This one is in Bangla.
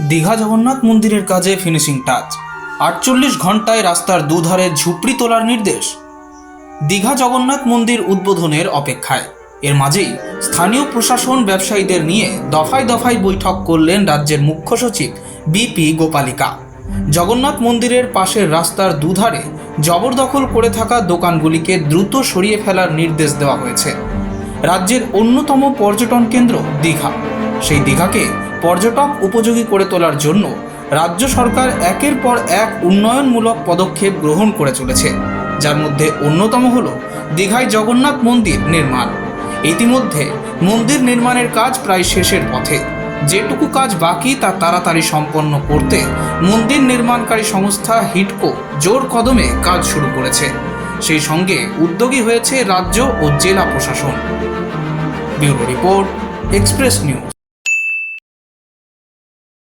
দীঘা জগন্নাথ মন্দিরের কাজে ফিনিশিং টাচ। ৪৮ ঘন্টায় রাস্তার দুধারে ঝুপড়ি তোলার নির্দেশ। দীঘা জগন্নাথ মন্দির উদ্বোধনের অপেক্ষায়। এর মাঝেই স্থানীয় প্রশাসন ব্যবসায়ীদের নিয়ে দফায় দফায় বৈঠক করলেন রাজ্যের মুখ্য সচিব বিপি গোপালিকা। জগন্নাথ মন্দিরের পাশের রাস্তার দুধারে জবরদখল করে থাকা দোকানগুলিকে দ্রুত সরিয়ে ফেলার নির্দেশ দেওয়া হয়েছে। রাজ্যের অন্যতম পর্যটন কেন্দ্র দীঘা, সেই দীঘাকে পর্যটক উপযোগী করে তোলার জন্য রাজ্য সরকার একের পর এক উন্নয়নমূলক পদক্ষেপ গ্রহণ করে চলেছে, যার মধ্যে অন্যতম হল দীঘায় জগন্নাথ মন্দির নির্মাণ। ইতিমধ্যে মন্দির নির্মাণের কাজ প্রায় শেষের পথে। যেটুকু কাজ বাকি তা তাড়াতাড়ি সম্পন্ন করতে মন্দির নির্মাণকারী সংস্থা হিডকো জোর কদমে কাজ শুরু করেছে। সেই সঙ্গে উদ্যোগী হয়েছে রাজ্য ও জেলা প্রশাসন। Bureau report, express news.